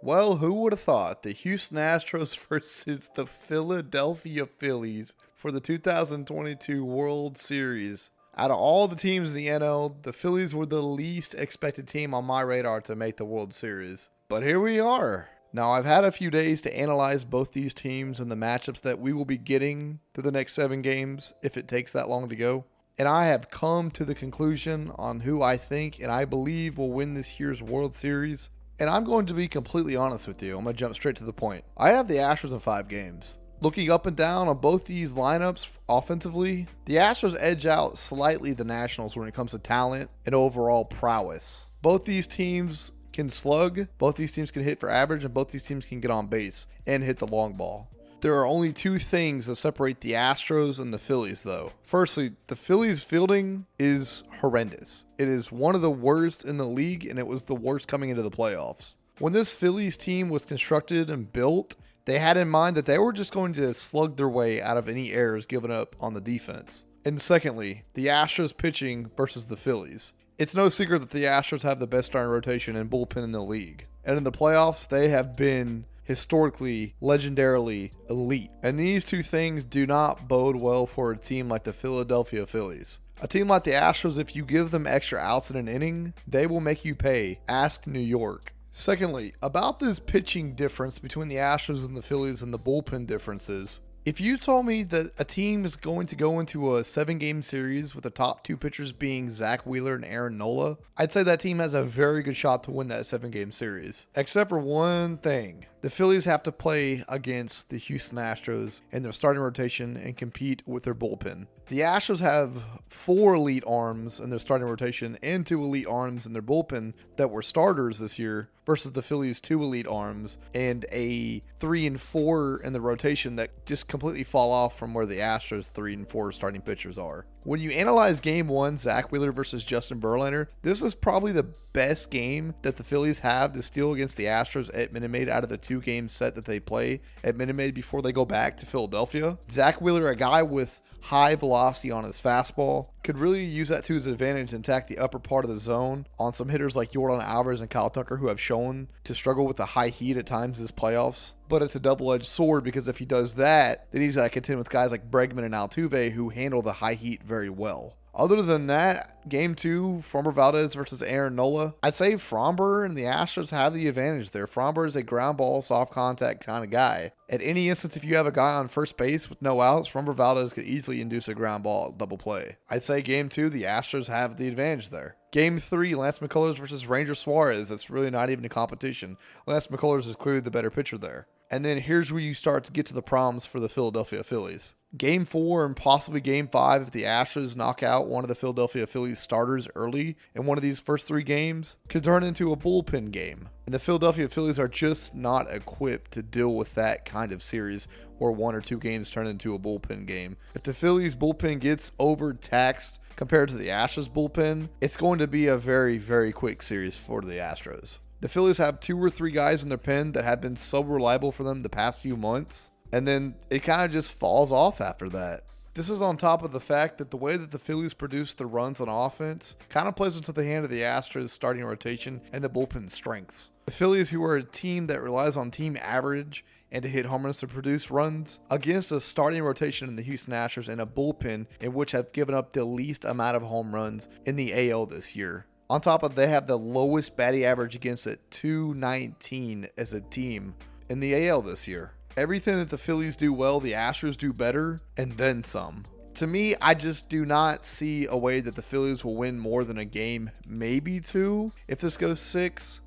Well, who would have thought the Houston Astros versus the Philadelphia Phillies for the 2022 World Series? Out of all the teams in the NL, the Phillies were the least expected team on my radar to make the World Series. But here we are. Now, I've had a few days to analyze both these teams and the matchups that we will be getting through the next 7 games, if it takes that long to go. And I have come to the conclusion on who I think and I believe will win this year's World Series. And I'm going to be completely honest with you. I'm going to jump straight to the point. I have the Astros in 5 games. Looking up and down on both these lineups offensively, the Astros edge out slightly the Nationals when it comes to talent and overall prowess. Both these teams can slug, both these teams can hit for average, and both these teams can get on base and hit the long ball. There are only 2 things that separate the Astros and the Phillies, though. Firstly, the Phillies' fielding is horrendous. It is one of the worst in the league, and it was the worst coming into the playoffs. When this Phillies team was constructed and built, they had in mind that they were just going to slug their way out of any errors given up on the defense. And secondly, the Astros pitching versus the Phillies. It's no secret that the Astros have the best starting rotation and bullpen in the league. And in the playoffs, they have been historically, legendarily elite. And these 2 things do not bode well for a team like the Philadelphia Phillies. A team like the Astros, if you give them extra outs in an inning, they will make you pay. Ask New York. Secondly, about this pitching difference between the Astros and the Phillies and the bullpen differences. If you told me that a team is going to go into a 7-game series with the top 2 pitchers being Zach Wheeler and Aaron Nola, I'd say that team has a very good shot to win that 7-game series. Except for one thing. The Phillies have to play against the Houston Astros in their starting rotation and compete with their bullpen. The Astros have 4 elite arms in their starting rotation and 2 elite arms in their bullpen that were starters this year versus the Phillies' 2 elite arms and a 3 and 4 in the rotation that just completely fall off from where the Astros' 3 and 4 starting pitchers are. When you analyze Game 1, Zach Wheeler versus Justin Verlander, this is probably the best game that the Phillies have to steal against the Astros at Minute Maid out of the 2-game set that they play at Minute Maid before they go back to Philadelphia. Zach Wheeler, a guy with high velocity on his fastball, could really use that to his advantage and attack the upper part of the zone on some hitters like Yordan Alvarez and Kyle Tucker who have shown to struggle with the high heat at times this playoffs. But it's a double-edged sword because if he does that, then he's got to contend with guys like Bregman and Altuve who handle the high heat very well. Other than that, Game 2, Framber Valdez versus Aaron Nola, I'd say Framber and the Astros have the advantage there. Framber is a ground ball, soft contact kind of guy. At any instance, if you have a guy on first base with no outs, Framber Valdez could easily induce a ground ball double play. I'd say Game 2, the Astros have the advantage there. Game 3, Lance McCullers versus Ranger Suarez. That's really not even a competition. Lance McCullers is clearly the better pitcher there. And then here's where you start to get to the problems for the Philadelphia Phillies. Game 4 and possibly Game 5, if the Astros knock out one of the Philadelphia Phillies starters early in one of these first 3 games, could turn into a bullpen game. And the Philadelphia Phillies are just not equipped to deal with that kind of series where 1 or 2 games turn into a bullpen game. If the Phillies bullpen gets overtaxed compared to the Astros bullpen, it's going to be a very, very quick series for the Astros. The Phillies have 2 or 3 guys in their pen that have been so reliable for them the past few months, and then it kind of just falls off after that. This is on top of the fact that the way that the Phillies produce their runs on offense kind of plays into the hand of the Astros starting rotation and the bullpen strengths. The Phillies, who are a team that relies on team average and to hit home runs to produce runs, against a starting rotation in the Houston Astros and a bullpen in which have given up the least amount of home runs in the AL this year. On top of that, they have the lowest batting average against it, .219 as a team in the AL this year. Everything that the Phillies do well, the Astros do better, and then some. To me, I just do not see a way that the Phillies will win more than a game, maybe 2, if this goes 6.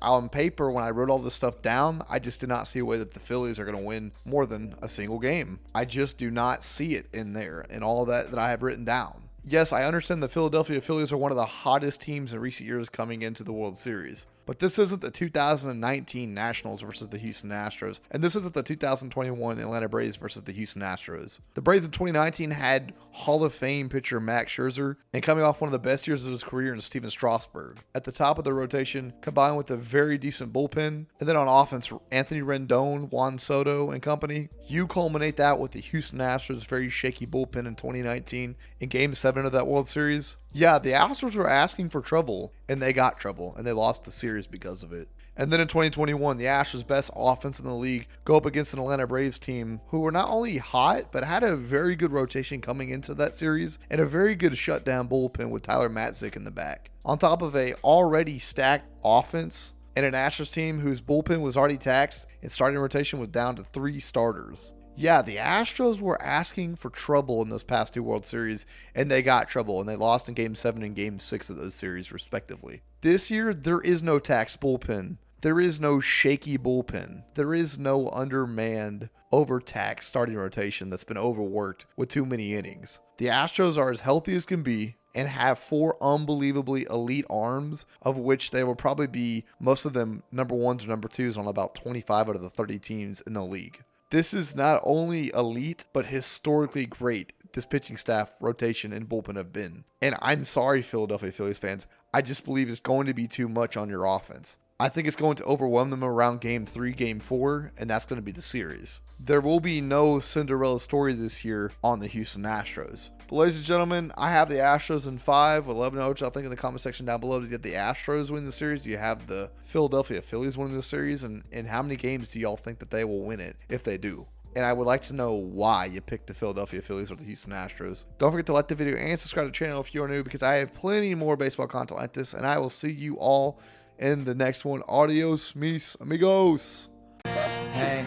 On paper, when I wrote all this stuff down, I just did not see a way that the Phillies are going to win more than a single game. I just do not see it in there, in all of that I have written down. Yes, I understand the Philadelphia Phillies are one of the hottest teams in recent years coming into the World Series. But this isn't the 2019 Nationals versus the Houston Astros, and this isn't the 2021 Atlanta Braves versus the Houston Astros. The Braves in 2019 had Hall of Fame pitcher Max Scherzer, and coming off one of the best years of his career in Steven Strasburg. At the top of the rotation, combined with a very decent bullpen, and then on offense, Anthony Rendon, Juan Soto, and company. You culminate that with the Houston Astros' very shaky bullpen in 2019 in Game 7 of that World Series. Yeah, the Astros were asking for trouble, and they got trouble, and they lost the series because of it. And then in 2021, the Astros' best offense in the league go up against an Atlanta Braves team who were not only hot, but had a very good rotation coming into that series and a very good shutdown bullpen with Tyler Matzik in the back. On top of a already stacked offense and an Astros team whose bullpen was already taxed and starting rotation was down to 3 starters. Yeah, the Astros were asking for trouble in those past 2 World Series, and they got trouble, and they lost in Game 7 and Game 6 of those series, respectively. This year, there is no taxed bullpen. There is no shaky bullpen. There is no undermanned, overtaxed starting rotation that's been overworked with too many innings. The Astros are as healthy as can be and have 4 unbelievably elite arms, of which they will probably be, most of them, number 1s or number 2s on about 25 out of the 30 teams in the league. This is not only elite, but historically great this pitching staff, rotation, and bullpen have been. And I'm sorry, Philadelphia Phillies fans. I just believe it's going to be too much on your offense. I think it's going to overwhelm them around Game 3, Game 4, and that's going to be the series. There will be no Cinderella story this year on the Houston Astros. But ladies and gentlemen, I have the Astros in 5. Let me know what y'all think in the comment section down below. Do you get the Astros win the series? Do you have the Philadelphia Phillies winning the series? And how many games do y'all think that they will win it if they do? And I would like to know why you picked the Philadelphia Phillies or the Houston Astros. Don't forget to like the video and subscribe to the channel if you are new, because I have plenty more baseball content like this. And I will see you all in the next one. Adios, mis amigos. Hey,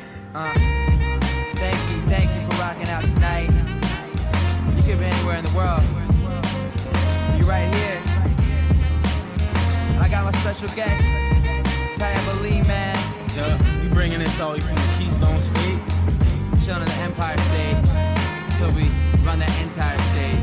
thank you for rocking out tonight. You could be anywhere in the world. You're right here. And I got my special guest, Tyler Lee, man. Yeah, we bringing this all from the Keystone State. Chilling on the Empire State. So we run the entire state.